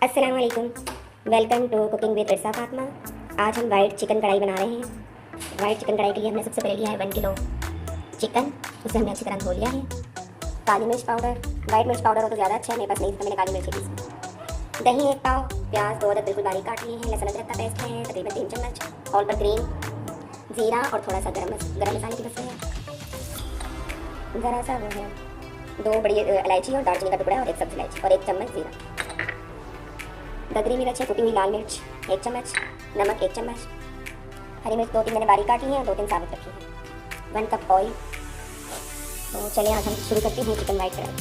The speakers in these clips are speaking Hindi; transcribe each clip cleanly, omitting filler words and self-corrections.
अस्सलाम वालेकुम। Welcome to cooking with इरसा Fatima. आज हम वाइट चिकन कढ़ाई बना रहे हैं। वाइट चिकन कढ़ाई के लिए हमने सबसे पहले लिया है 1 किलो चिकन। उसे हमने अच्छी तरह धो लिया है। काली मिर्च पाउडर, वाइट मिर्च पाउडर हो तो ज़्यादा अच्छा है, मेरे पास नहीं था, मैंने काली मिर्च ली। दही 1 पाव, प्याज 2 अदद बिल्कुल बारीक काट लिए हैं, लहसुन अदरक का पेस्ट है तकरीबन 3 चम्मच, ऑल पर ग्रीन, ज़ीरा और थोड़ा सा गरम मसाले की बस है, ज़रा सा वो है 2 बड़ी इलायची और दालचीनी का टुकड़ा और 1 सब्ज़ इलायची और 1 चम्मच ज़ीरा। ददरी मिर्च है, कुटी हुई लाल मिर्च 1 चम्मच, नमक 1 चम्मच, हरी मिर्च 2-3 मैंने बारीक काटी हैं, 2-3 साबुत रखी हैं, 1 कप ऑयल। तो चलिए आज हम शुरू करते हैं चिकन वाइट कढ़ाई।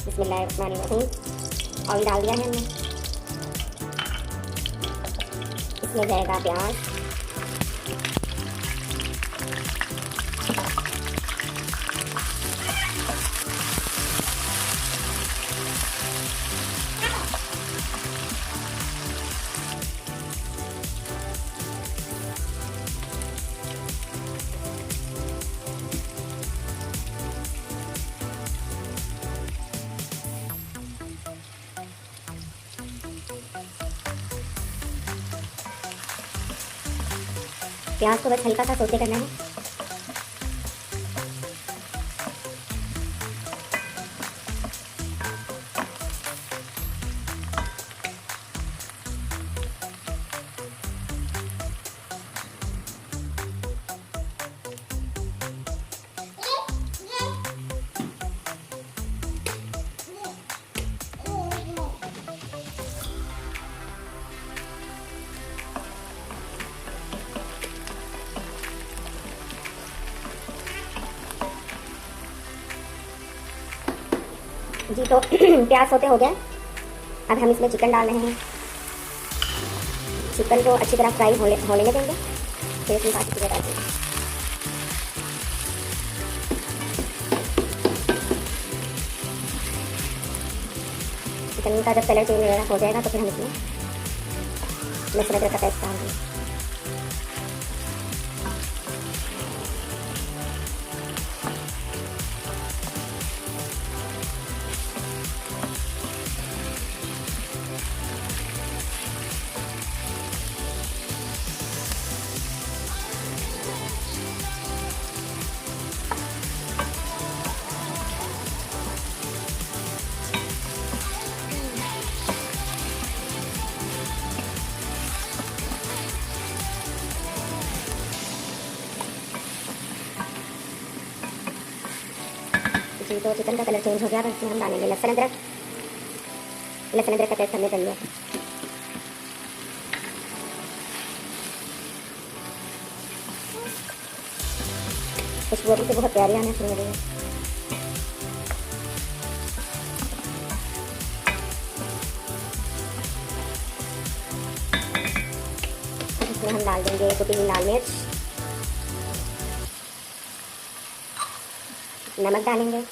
बिस्मिल्लाहिर्रहमानिर्रहीम। ऑयल डाल दिया है हमने, इसमें जाएगा प्याज, प्याज को बस हल्का सा सौते करना है। जी तो प्याज सोते हो गया। अब हम इसमें चिकन डाल रहे हैं। चिकन को अच्छी तरह फ्राई होने देंगे, फिर इसमें बाकी चीज़ें डाल देंगे। चिकन का जब कलर चेंज हो जाएगा तो फिर हम इसमें लहसुन अदरक का पेस्ट डाल देंगे। जी तो चिकन का कलर चेंज हो गया, तो इसमें हम डालेंगे लहसुन अदरक का पेस्ट हमने कर लिया। खुशबू अभी से बहुत प्यारी आना शुरू हो गई है। इसमें हम डाल देंगे कुटी हुई लाल मिर्च, नमक डालेंगे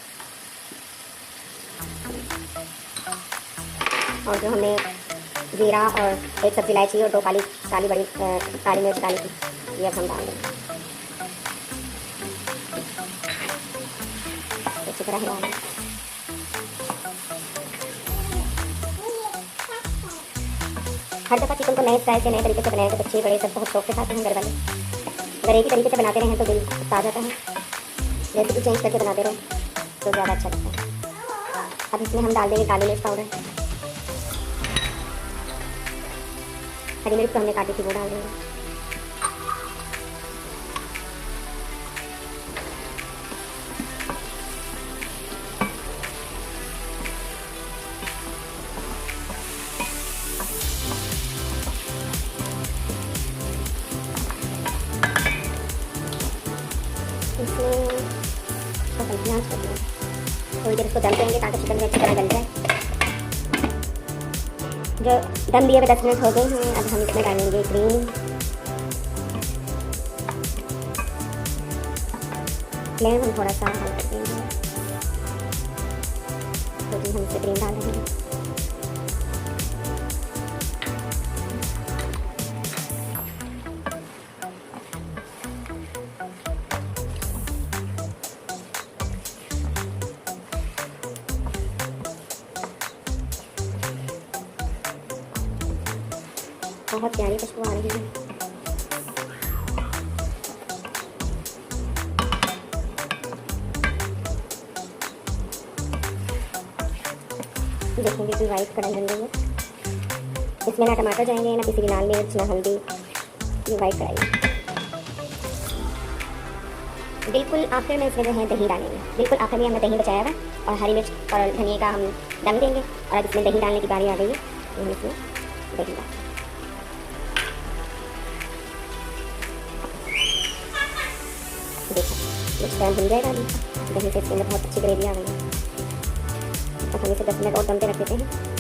और जो हमने ज़ीरा और 1 सब्ज़ी इलायची और 2 काली मिर्च डाली थी, ये अब हम डाल देंगे। अच्छी तरह हिलाएंगे। हर दफ़ा चिकन को नए स्टाइल से नए तरीके से बनाए तो बच्चे बड़े सब बहुत शौक के खाते हैं घर वाले। अगर एक ही तरीके से बनाते रहें तो दिल आ जाता है, रेसिपी चेंज करके बनाते रहो तो ज़्यादा अच्छा लगता है। अब इसमें हम डाल देंगे काली मिर्च पाउडर, हरी मिर्च तो हमने काटी थी वो डाल देंगे। इसमें प्याज कर देंगे, थोड़ी देर इसको दम देंगे ताकि चिकन भी अच्छी तरह गल जाए। जो दम दिए हुए 10 मिनट हो गए हैं, अब हम इसमें डालेंगे क्रीम। फ्लेम हम थोड़ा सा हाई कर देंगे क्योंकि हम इससे क्रीम डाल रहे हैं। बहुत प्यारी खुशबू आ रही है। देखिए बिल्कुल वाइट कढ़ाई बन गई है। इसमें ना टमाटर जाएंगे, ना किसी की लाल मिर्च, ना हल्दी। ये वाइट कढ़ाई है। बिल्कुल आखिर में इसमें जो है दही डालेंगे। बिल्कुल आखिर में हमने दही बचाया हुआ और हरी मिर्च और धनिया का हम डंग देंगे। और अब इसमें दही डालने की बारी आ गई है। हम इसमें दही डाल, देखो मिक्स टाइम भून जाएगा। दही से इसके अंदर बहुत अच्छी ग्रेवी आ गई है। अब हम इसे 10 मिनट और दम पे रख देते हैं।